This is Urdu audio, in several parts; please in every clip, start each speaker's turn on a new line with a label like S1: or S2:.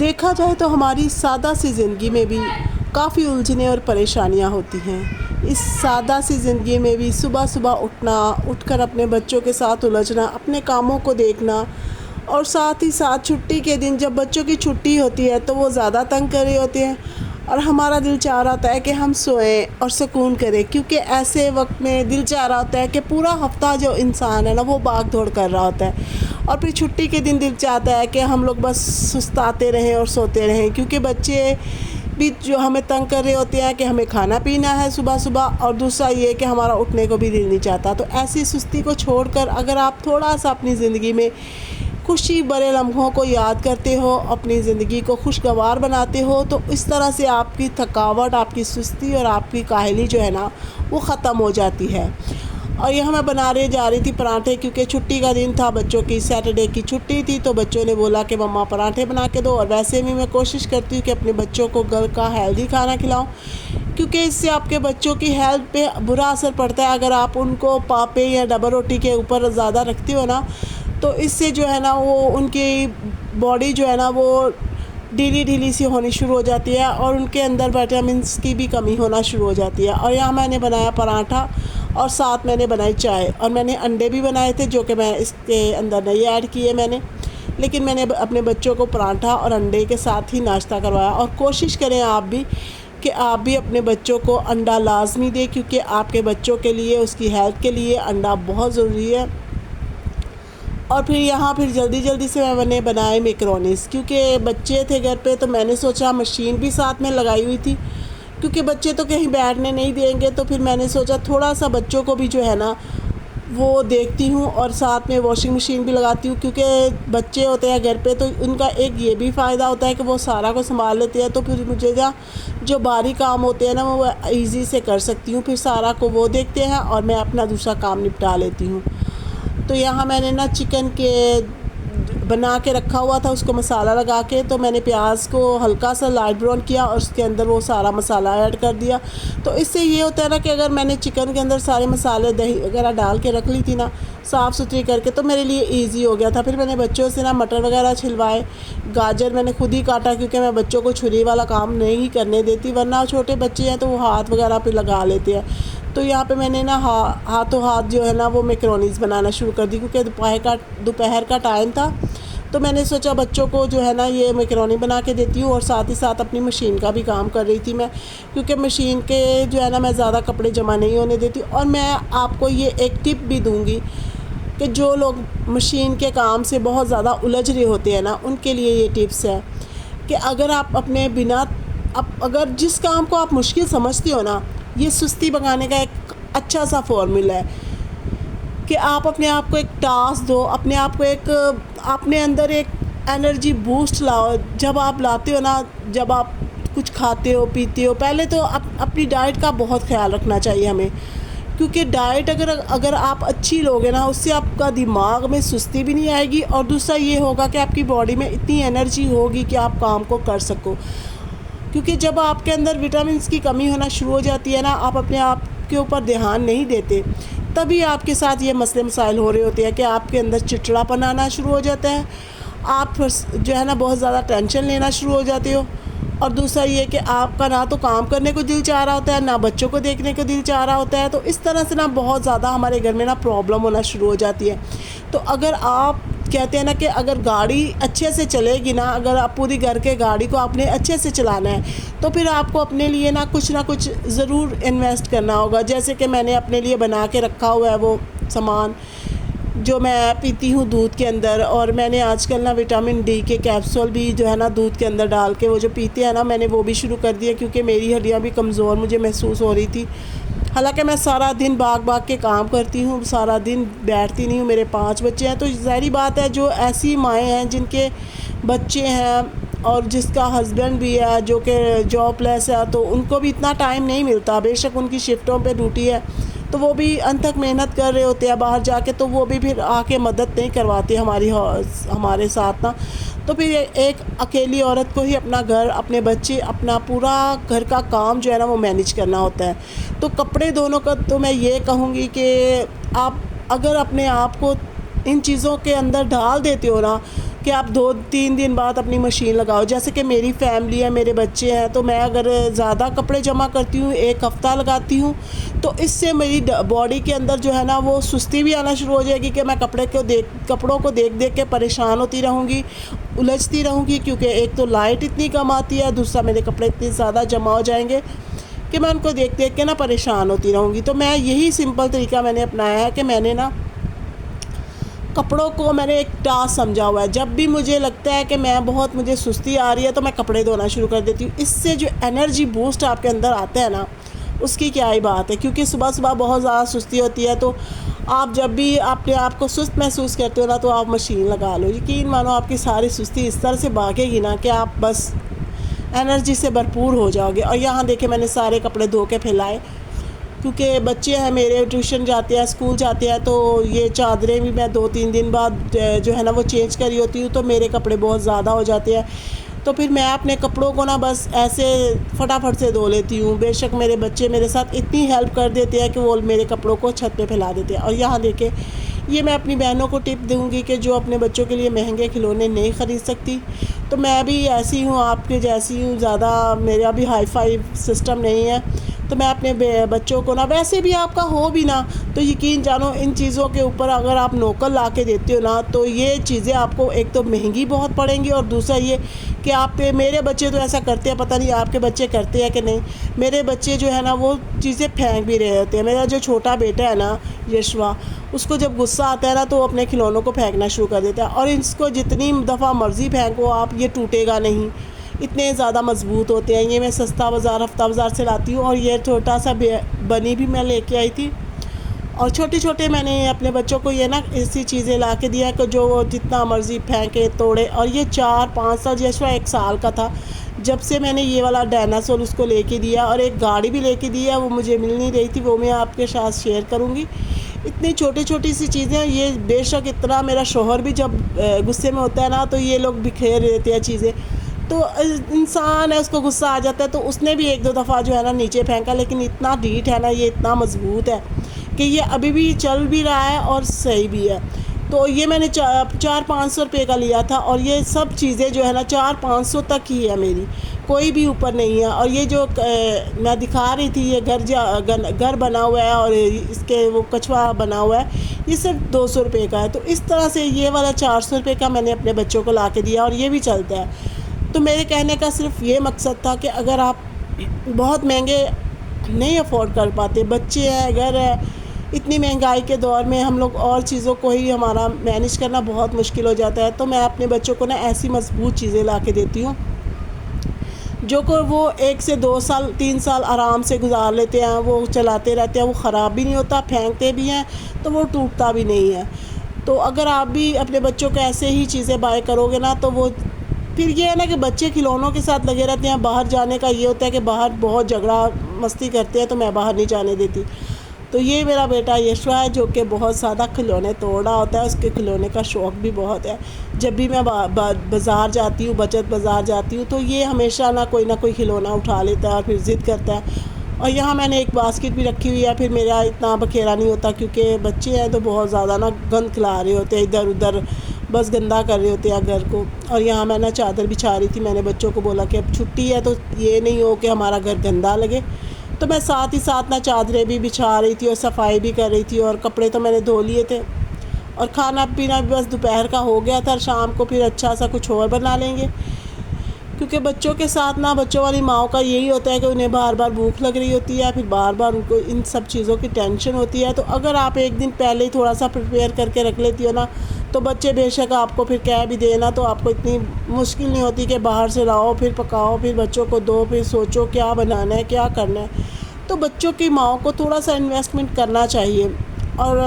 S1: دیکھا جائے تو ہماری سادہ سی زندگی میں بھی کافی الجھنیں اور پریشانیاں ہوتی ہیں۔ اس سادہ سی زندگی میں بھی صبح صبح اٹھ کر اپنے بچوں کے ساتھ الجھنا، اپنے کاموں کو دیکھنا، اور ساتھ ہی ساتھ چھٹی کے دن جب بچوں کی چھٹی ہوتی ہے تو وہ زیادہ تنگ کر رہے ہوتے ہیں، اور ہمارا دل چاہ رہا ہوتا ہے کہ ہم سوئیں اور سکون کریں، کیونکہ ایسے وقت میں دل چاہ رہا ہوتا ہے کہ پورا ہفتہ جو انسان ہے نا وہ بھاگ دوڑ کر رہا ہوتا ہے، اور پھر چھٹی کے دن دل چاہتا ہے کہ ہم لوگ بس سستاتے رہیں اور سوتے رہیں، کیونکہ بچے بھی جو ہمیں تنگ کر رہے ہوتے ہیں کہ ہمیں کھانا پینا ہے صبح صبح، اور دوسرا یہ کہ ہمارا اٹھنے کو بھی دل نہیں چاہتا۔ تو ایسی سستی کو چھوڑ کر اگر آپ تھوڑا سا اپنی زندگی میں خوشی بھرے لمحوں کو یاد کرتے ہو، اپنی زندگی کو خوشگوار بناتے ہو، تو اس طرح سے آپ کی تھکاوٹ، آپ کی سستی اور آپ کی کاہلی جو ہے نا وہ ختم ہو جاتی ہے۔ اور یہاں میں بنانے جا رہی تھی پراٹھے، کیونکہ چھٹی کا دن تھا، بچوں کی سیٹرڈے کی چھٹی تھی، تو بچوں نے بولا کہ مما پراٹھے بنا کے دو، اور ویسے بھی میں کوشش کرتی ہوں کہ اپنے بچوں کو گھر کا ہیلدی کھانا کھلاؤں، کیونکہ اس سے آپ کے بچوں کی ہیلتھ پہ برا اثر پڑتا ہے۔ اگر آپ ان کو پاپے یا ڈبل روٹی کے اوپر زیادہ رکھتے ہو نا، تو اس سے جو ہے نا وہ ان کی باڈی جو ہے نا وہ ڈھیلی سی ہونی شروع ہو جاتی ہے، اور ان کے اندر وٹامنس کی بھی کمی ہونا شروع ہو جاتی ہے۔ اور یہاں میں نے بنایا پراٹھا، اور ساتھ میں نے بنائی چائے، اور میں نے انڈے بھی بنائے تھے جو کہ میں اس کے اندر نہیں ایڈ کیے میں نے، لیکن میں نے اپنے بچوں کو پراٹھا اور انڈے کے ساتھ ہی ناشتہ کروایا۔ اور کوشش کریں آپ بھی کہ آپ بھی اپنے بچوں کو انڈا لازمی دیں، کیونکہ آپ کے بچوں کے لیے، اس کی ہیلتھ کے لیے انڈا بہت ضروری ہے۔ اور پھر جلدی سے میں نے بنائے میکرونیز، کیونکہ بچے تھے گھر پہ، تو میں نے سوچا مشین بھی ساتھ میں لگائی ہوئی تھی، کیونکہ بچے تو کہیں بیٹھنے نہیں دیں گے، تو پھر میں نے سوچا تھوڑا سا بچوں کو بھی جو ہے نا وہ دیکھتی ہوں، اور ساتھ میں واشنگ مشین بھی لگاتی ہوں، کیونکہ بچے ہوتے ہیں گھر پہ تو ان کا ایک یہ بھی فائدہ ہوتا ہے کہ وہ سارا کو سنبھال لیتے ہیں، تو پھر مجھے جو باریک کام ہوتے ہیں نا وہ ایزی سے کر سکتی ہوں، پھر سارا کو وہ دیکھتے ہیں اور میں اپنا دوسرا کام نپٹا لیتی ہوں۔ تو یہاں میں نے نا چکن کے بنا کے رکھا ہوا تھا، اس کو مسالہ لگا کے، تو میں نے پیاز کو ہلکا سا لائٹ براؤن کیا اور اس کے اندر وہ سارا مسالہ ایڈ کر دیا۔ تو اس سے یہ ہوتا ہے نا کہ اگر میں نے چکن کے اندر سارے مسالے، دہی وغیرہ ڈال کے رکھ لی تھی نا صاف ستھری کر کے، تو میرے لیے ایزی ہو گیا تھا۔ پھر میں نے بچوں سے نا مٹر وغیرہ چھلوائے، گاجر میں نے خود ہی کاٹا، کیونکہ میں بچوں کو چھری والا کام نہیں کرنے دیتی، ورنہ چھوٹے بچے ہیں تو وہ ہاتھ وغیرہ پہ لگا لیتے ہیں۔ تو یہاں پہ میں نے نا ہاتھوں ہاتھ جو ہے نا وہ میکرونیز بنانا شروع کر دی، کیونکہ دوپہر کا ٹائم تھا، تو میں نے سوچا بچوں کو جو ہے نا یہ میکرونی بنا کے دیتی ہوں، اور ساتھ ہی ساتھ اپنی مشین کا بھی کام کر رہی تھی میں، کیونکہ مشین کے جو ہے نا میں زیادہ کپڑے جمع نہیں ہونے دیتی۔ اور میں آپ کو یہ ایک ٹپ بھی دوں گی کہ جو لوگ مشین کے کام سے بہت زیادہ الجھ رہے ہوتے ہیں نا، ان کے لیے یہ ٹپس ہے کہ اگر آپ اگر جس کام کو آپ مشکل سمجھتے ہو نا، یہ سستی بھگانے کا ایک اچھا سا فارمولا ہے کہ آپ اپنے آپ کو ایک ٹاسک دو، اپنے آپ کو اپنے اندر ایک انرجی بوسٹ لاؤ۔ جب آپ لاتے ہو نا، جب آپ کچھ کھاتے ہو پیتے ہو، پہلے تو اپنی ڈائٹ کا بہت خیال رکھنا چاہیے ہمیں، کیونکہ ڈائٹ اگر آپ اچھی لوگے نا، اس سے آپ کا دماغ میں سستی بھی نہیں آئے گی، اور دوسرا یہ ہوگا کہ آپ کی باڈی میں اتنی انرجی ہوگی کہ آپ کام کو کر سکو، کیونکہ جب آپ کے اندر وٹامنس کی کمی ہونا شروع ہو جاتی ہے نا، آپ اپنے آپ کے اوپر دھیان نہیں دیتے، تبھی آپ کے ساتھ یہ مسئلے مسائل ہو رہے ہوتے ہیں کہ آپ کے اندر چڑچڑا پن آنا شروع ہو جاتا ہے، آپ جو ہے نا بہت زیادہ ٹینشن لینا شروع ہو جاتے ہو، اور دوسرا یہ کہ آپ کا نہ تو کام کرنے کو دل چاہ رہا ہوتا ہے، نہ بچوں کو دیکھنے کو دل چاہ رہا ہوتا ہے، تو اس طرح سے نا بہت زیادہ ہمارے گھر میں نا پرابلم ہونا شروع ہو جاتی ہے۔ تو اگر آپ کہتے ہیں نا کہ اگر گاڑی اچھے سے چلے گی نا، اگر آپ پوری گھر کے گاڑی کو آپ نے اچھے سے چلانا ہے، تو پھر آپ کو اپنے لیے نہ کچھ ضرور انویسٹ کرنا ہوگا، جیسے کہ میں نے اپنے لیے بنا کے رکھا ہوا ہے وہ سامان جو میں پیتی ہوں دودھ کے اندر، اور میں نے آج کل نا وٹامن ڈی کے کیپسول بھی جو ہے نا دودھ کے اندر ڈال کے وہ جو پیتے ہیں نا، میں نے وہ بھی شروع کر دیا، کیونکہ میری ہڈیاں بھی کمزور مجھے محسوس ہو رہی تھی۔ حالانکہ میں سارا دن بھاگ کے کام کرتی ہوں، سارا دن بیٹھتی نہیں ہوں، میرے 5 بچے ہیں، تو ظاہری بات ہے جو ایسی مائیں ہیں جن کے بچے ہیں اور جس کا ہسبینڈ بھی ہے جو کہ جاب لیس ہے، تو ان کو بھی اتنا ٹائم نہیں ملتا، بے شک ان کی شفٹوں پہ ڈیوٹی ہے، تو وہ بھی انتھک محنت کر رہے ہوتے ہیں باہر جا کے، تو وہ بھی پھر آ کے مدد نہیں کرواتے ہمارے ساتھ نا، تو پھر ایک اکیلی عورت کو ہی اپنا گھر، اپنے بچے، اپنا پورا گھر کا کام جو ہے نا وہ مینیج کرنا ہوتا ہے۔ تو کپڑے دونوں کا تو میں یہ کہوں گی کہ آپ اگر اپنے آپ کو ان چیزوں کے اندر ڈال دیتے ہو نا، کہ آپ 2-3 دن بعد اپنی مشین لگاؤ. جیسے کہ میری فیملی ہے, میرے بچے ہیں, تو میں اگر زیادہ کپڑے جمع کرتی ہوں, 1 ہفتہ لگاتی ہوں, تو اس سے میری باڈی کے اندر جو ہے نا وہ سستی بھی آنا شروع ہو جائے گی کہ میں کپڑوں کو دیکھ کے پریشان ہوتی رہوں گی, الجھتی رہوں گی, کیونکہ ایک تو لائٹ اتنی کم آتی ہے, دوسرا میرے کپڑے اتنے زیادہ جمع ہو جائیں گے کہ میں ان کو دیکھ کے نا پریشان ہوتی رہوں گی. تو میں یہی سمپل طریقہ میں نے اپنایا ہے کہ میں نے نا کپڑوں کو میں نے ایک ٹاسک سمجھا ہوا ہے. جب بھی مجھے لگتا ہے کہ مجھے سستی آ رہی ہے تو میں کپڑے دھونا شروع کر دیتی ہوں. اس سے جو انرجی بوسٹ آپ کے اندر آتا ہے نا, اس کی کیا ہی بات ہے. کیونکہ صبح بہت زیادہ سستی ہوتی ہے, تو آپ جب بھی اپنے آپ کو سست محسوس کرتے ہو نا, تو آپ مشین لگا لو. یقین مانو آپ کی ساری سستی اس طرح سے بھاگے گی نا کہ آپ بس انرجی سے بھرپور ہو جاؤ گے. اور یہاں دیکھیں میں نے سارے کپڑے دھو کے پھیلائے, کیونکہ بچے ہیں میرے, ٹیوشن جاتے ہیں, اسکول جاتے ہیں, تو یہ چادریں بھی میں 2-3 دن بعد جو ہے نا وہ چینج کری ہوتی ہوں, تو میرے کپڑے بہت زیادہ ہو جاتے ہیں. تو پھر میں اپنے کپڑوں کو نا بس ایسے فٹافٹ سے دھو لیتی ہوں. بے شک میرے بچے میرے ساتھ اتنی ہیلپ کر دیتے ہیں کہ وہ میرے کپڑوں کو چھت پہ پھیلا دیتے ہیں. اور یہاں دیکھیں, یہ میں اپنی بہنوں کو ٹپ دوں گی کہ جو اپنے بچوں کے لیے مہنگے کھلونے نہیں خرید سکتی, تو میں بھی ایسی ہوں, آپ کے جیسی ہوں. زیادہ میرا بھی ہائی فائی سسٹم نہیں ہے, تو میں اپنے بچوں کو نا, ویسے بھی آپ کا ہو بھی نا, تو یقین جانو ان چیزوں کے اوپر اگر آپ نوکر لا کے دیتے ہو نا, تو یہ چیزیں آپ کو ایک تو مہنگی بہت پڑیں گی, اور دوسرا یہ کہ میرے بچے تو ایسا کرتے ہیں, پتہ نہیں آپ کے بچے کرتے ہیں کہ نہیں. میرے بچے جو ہے نا وہ چیزیں پھینک بھی رہے ہوتے ہیں. میرا جو چھوٹا بیٹا ہے نا یشوا, اس کو جب غصہ آتا ہے نا تو وہ اپنے کھلونوں کو پھینکنا شروع کر دیتا ہے, اور اس کو جتنی دفعہ مرضی پھینکو آپ, یہ ٹوٹے گا نہیں, اتنے زیادہ مضبوط ہوتے ہیں. یہ میں ہفتہ بازار سے لاتی ہوں. اور یہ چھوٹا سا بنی بھی میں لے کے آئی تھی, اور چھوٹے میں نے اپنے بچوں کو یہ نا ایسی چیزیں لا کے دیا کہ جو وہ جتنا مرضی پھینکے توڑے. اور یہ 4-5 سال, یشوا 1 سال کا تھا جب سے میں نے یہ والا ڈائناسور اس کو لے کے دیا, اور ایک گاڑی بھی لے کے دی ہے, وہ مجھے مل نہیں رہی تھی, وہ میں آپ کے ساتھ شیئر کروں گی. اتنی چھوٹی سی چیزیں ہیں یہ. بے شک اتنا میرا شوہر بھی جب غصے میں ہوتا ہے نا, تو یہ لوگ بکھیر دیتے ہیں چیزیں, تو انسان ہے, اس کو غصہ آ جاتا ہے, تو اس نے بھی 1-2 دفعہ جو ہے نا نیچے پھینکا, لیکن اتنا ڈھیٹ ہے نا, یہ اتنا مضبوط ہے کہ یہ ابھی بھی چل بھی رہا ہے اور صحیح بھی ہے. تو یہ میں نے 400-500 روپے کا لیا تھا, اور یہ سب چیزیں جو ہے نا 400-500 تک ہی ہے میری, کوئی بھی اوپر نہیں ہے. اور یہ جو میں دکھا رہی تھی, یہ گھر بنا ہوا ہے, اور اس کے وہ کچھوا بنا ہوا ہے, یہ صرف 200 روپے کا ہے. تو اس طرح سے یہ والا 400 روپے کا میں نے اپنے بچوں کو لا کے دیا, اور یہ بھی چلتا ہے. تو میرے کہنے کا صرف یہ مقصد تھا کہ اگر آپ بہت مہنگے نہیں افورڈ کر پاتے, بچے ہیں, گھر ہے, اتنی مہنگائی کے دور میں ہم لوگ اور چیزوں کو ہی ہمارا مینیج کرنا بہت مشکل ہو جاتا ہے, تو میں اپنے بچوں کو نا ایسی مضبوط چیزیں لا کے دیتی ہوں جو کہ وہ 1 سے 2 سال 3 سال آرام سے گزار لیتے ہیں, وہ چلاتے رہتے ہیں, وہ خراب بھی نہیں ہوتا, پھینکتے بھی ہیں تو وہ ٹوٹتا بھی نہیں ہے. تو اگر آپ بھی اپنے بچوں کو ایسے ہی چیزیں بائی کرو گے نا, تو وہ پھر یہ ہے نا کہ بچے کھلونوں کے ساتھ لگے رہتے ہیں. باہر جانے کا یہ ہوتا ہے کہ باہر بہت جھگڑا مستی کرتے ہیں, تو میں باہر نہیں جانے دیتی. تو یہ میرا بیٹا یشوا ہے جو کہ بہت زیادہ کھلونے توڑ رہا ہوتا ہے, اس کے کھلونے کا شوق بھی بہت ہے. جب بھی میں بازار جاتی ہوں, بچت بازار جاتی ہوں, تو یہ ہمیشہ نہ کوئی کھلونا اٹھا لیتا ہے اور پھر ضد کرتا ہے. اور یہاں میں نے ایک باسکٹ بھی رکھی ہوئی ہے, پھر میرا اتنا بکھیرا نہیں ہوتا, کیونکہ بچے ہیں تو بہت زیادہ نا گند کھلا رہے ہوتے ہیں, ادھر ادھر بس گندا کر رہے ہوتے ہیں گھر کو. اور یہاں میں نا چادر بچھا رہی تھی, میں نے بچوں کو بولا کہ اب چھٹی ہے تو یہ نہیں ہو کہ ہمارا گھر گندا لگے, تو میں ساتھ ہی ساتھ نا چادریں بھی بچھا رہی تھی اور صفائی بھی کر رہی تھی, اور کپڑے تو میں نے دھو لیے تھے, اور کھانا پینا بھی بس دوپہر کا ہو گیا تھا. شام کو پھر اچھا سا کچھ اور بنا لیں گے, کیونکہ بچوں کے ساتھ نا بچوں والی ماؤں کا یہی ہوتا ہے کہ انہیں بار بار بھوک لگ رہی ہوتی ہے, پھر بار بار ان کو ان سب چیزوں کی ٹینشن ہوتی ہے. تو اگر آپ ایک دن پہلے ہی تھوڑا سا پریپیئر کر کے رکھ لیتی ہو نا, تو بچے بے شک آپ کو پھر کہہ بھی دینا, تو آپ کو اتنی مشکل نہیں ہوتی کہ باہر سے لاؤ, پھر پکاؤ, پھر بچوں کو دو, پھر سوچو کیا بنانا ہے کیا کرنا ہے. تو بچوں کی ماؤں کو تھوڑا سا انویسٹمنٹ کرنا چاہیے. اور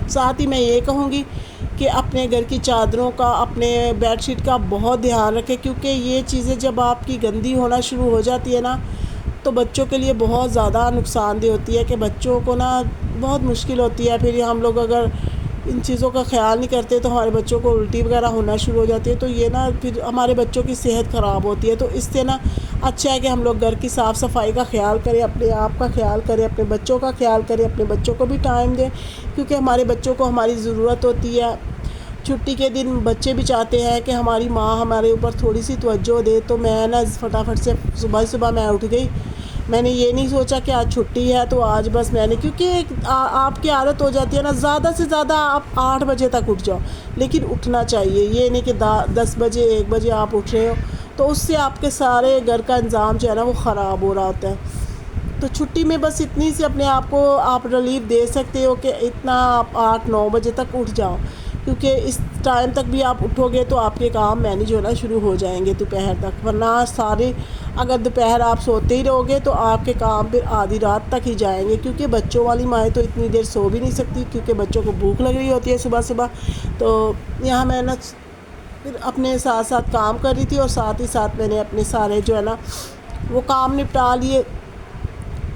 S1: ساتھ ہی میں یہ کہوں گی کہ اپنے گھر کی چادروں کا, اپنے بیڈ شیٹ کا بہت دھیان رکھیں, کیونکہ یہ چیزیں جب آپ کی گندی ہونا شروع ہو جاتی ہے نا, تو بچوں کے لیے بہت زیادہ نقصان دہ ہوتی ہے, کہ بچوں کو نا بہت مشکل ہوتی ہے. پھر ہم لوگ اگر ان چیزوں کا خیال نہیں کرتے تو ہمارے بچوں کو الٹی وغیرہ ہونا شروع ہو جاتی ہے, تو یہ نا پھر ہمارے بچوں کی صحت خراب ہوتی ہے. تو اس سے نا اچھا ہے کہ ہم لوگ گھر کی صاف صفائی کا خیال کریں, اپنے آپ کا خیال کریں, اپنے بچوں کا خیال کریں, اپنے بچوں کو بھی ٹائم دیں, کیونکہ ہمارے بچوں کو ہماری ضرورت ہوتی ہے. چھٹی کے دن بچے بھی چاہتے ہیں کہ ہماری ماں ہمارے اوپر تھوڑی سی توجہ دے، تو میں نا فٹافٹ سے صبح میں اٹھ گئی۔ میں نے یہ نہیں سوچا کہ آج چھٹی ہے تو آج بس میں نے، کیونکہ آپ کی عادت ہو جاتی ہے نا زیادہ سے زیادہ آپ 8 بجے تک اٹھ جاؤ، لیکن اٹھنا چاہیے، یہ نہیں کہ 10 بجے 1 بجے آپ اٹھ رہے ہو، تو اس سے آپ کے سارے گھر کا انظام جو ہے نا وہ خراب ہو رہا ہوتا ہے۔ تو چھٹی میں بس اتنی سی اپنے آپ کو آپ ریلیف دے سکتے ہو کہ اتنا آپ 8-9 بجے تک اٹھ جاؤ، کیونکہ اس ٹائم تک بھی آپ اٹھو گے تو آپ کے کام مینیج ہونا شروع ہو جائیں گے دوپہر تک، ورنہ سارے اگر دوپہر آپ سوتے ہی رہو گے تو آپ کے کام پھر آدھی رات تک ہی جائیں گے، کیونکہ بچوں والی مائیں تو اتنی دیر سو بھی نہیں سکتی، کیونکہ بچوں کو بھوک لگ رہی ہوتی ہے صبح۔ تو یہاں میں نا پھر اپنے ساتھ ساتھ کام کر رہی تھی، اور ساتھ ہی ساتھ میں نے اپنے سارے جو ہے نا وہ کام نپٹا لیے،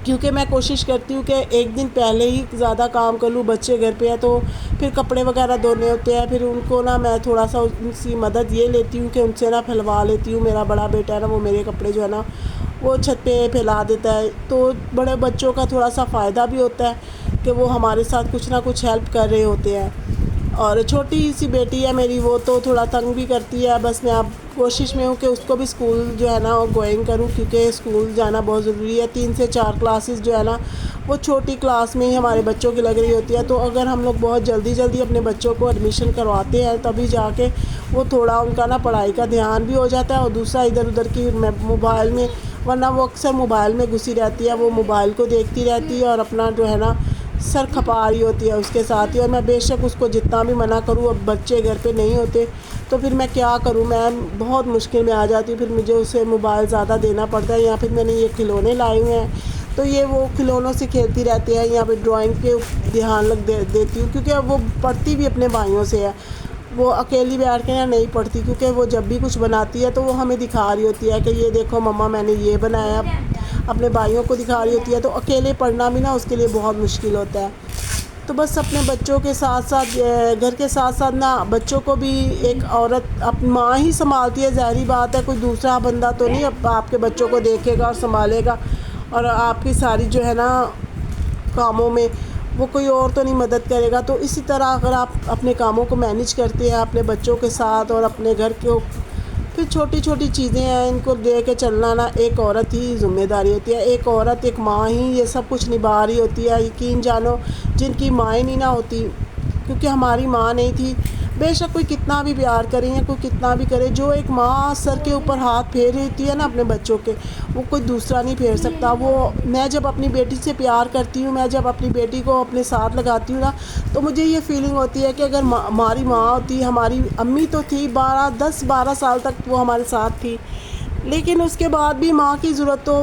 S1: کیونکہ میں کوشش کرتی ہوں کہ ایک دن پہلے ہی زیادہ کام کر لوں۔ بچے گھر پہ ہیں تو پھر کپڑے وغیرہ دھونے ہوتے ہیں، پھر ان کو نا میں تھوڑا سا ان سی مدد یہ لیتی ہوں کہ ان سے نا پھیلوا لیتی ہوں۔ میرا بڑا بیٹا ہے نا وہ میرے کپڑے جو ہے نا وہ چھت پہ پھیلا دیتا ہے، تو بڑے بچوں کا تھوڑا سا فائدہ بھی ہوتا ہے کہ وہ ہمارے ساتھ کچھ نہ کچھ ہیلپ کر رہے ہوتے ہیں۔ اور چھوٹی سی بیٹی ہے میری، وہ تو تھوڑا تنگ بھی کرتی ہے، بس میں اب کوشش میں ہوں کہ اس کو بھی اسکول جو ہے نا گوئنگ کروں، کیونکہ اسکول جانا بہت ضروری ہے۔ 3 سے 4 کلاسز جو ہے نا وہ چھوٹی کلاس میں ہی ہمارے بچوں کی لگ رہی ہوتی ہے، تو اگر ہم لوگ بہت جلدی اپنے بچوں کو ایڈمیشن کرواتے ہیں تبھی جا کے وہ تھوڑا ان کا نا پڑھائی کا دھیان بھی ہو جاتا ہے، اور دوسرا ادھر ادھر کی موبائل میں، ورنہ وہ اکثر موبائل میں گھسی رہتی ہے، وہ موبائل کو دیکھتی رہتی ہے اور اپنا جو ہے نا سر کھپا رہی ہوتی ہے اس کے ساتھ ہی۔ اور میں بے شک اس کو جتنا بھی منع کروں، اب بچے گھر پہ نہیں ہوتے تو پھر میں کیا کروں، میں بہت مشکل میں آ جاتی ہوں، پھر مجھے اسے موبائل زیادہ دینا پڑتا ہے، یا پھر میں نے یہ کھلونے لائے ہوئے ہیں تو یہ وہ کھلونوں سے کھیلتی رہتی ہے، یا پھر ڈرائنگ پہ دھیان دیتی ہوں، کیونکہ اب وہ پڑھتی بھی اپنے بھائیوں سے ہے، وہ اکیلی بیٹھ کے نہیں پڑھتی، کیونکہ وہ جب بھی کچھ بناتی ہے تو وہ ہمیں دکھا رہی ہوتی ہے کہ یہ دیکھو مما میں نے یہ بنایا، اپنے بھائیوں کو دکھا رہی ہوتی ہے، تو اکیلے پڑھنا بھی نا اس کے لیے بہت مشکل ہوتا ہے۔ تو بس اپنے بچوں کے ساتھ ساتھ گھر کے ساتھ ساتھ نا بچوں کو بھی ایک عورت اپنی ماں ہی سنبھالتی ہے، ظاہری بات ہے، کوئی دوسرا بندہ تو نہیں اب آپ کے بچوں کو دیکھے گا اور سنبھالے گا، اور آپ کی ساری جو ہے نا کاموں میں وہ کوئی اور تو نہیں مدد کرے گا۔ تو اسی طرح اگر آپ اپنے کاموں کو مینیج کرتے ہیں اپنے بچوں کے ساتھ اور اپنے گھر کو، پھر چھوٹی چھوٹی چیزیں ہیں ان کو دے کے چلنا نا ایک عورت ہی ذمہ داری ہوتی ہے، ایک عورت ایک ماں ہی یہ سب کچھ نبھا رہی ہوتی ہے۔ یقین جانو جن کی مائیں نہیں نہ ہوتی، کیونکہ ہماری ماں نہیں تھی، بے شک کوئی کتنا بھی پیار کرے یا کوئی کتنا بھی کرے، جو ایک ماں سر کے اوپر ہاتھ پھیر رہی ہوتی ہے نا اپنے بچوں کے، وہ کوئی دوسرا نہیں پھیر سکتا۔ وہ میں جب اپنی بیٹی سے پیار کرتی ہوں، میں جب اپنی بیٹی کو اپنے ساتھ لگاتی ہوں نا، تو مجھے یہ فیلنگ ہوتی ہے کہ اگر ہماری ماں ہوتی، ہماری امی تو تھی 10-12 سال تک وہ ہمارے ساتھ تھی، لیکن اس کے بعد بھی ماں کی ضرورت تو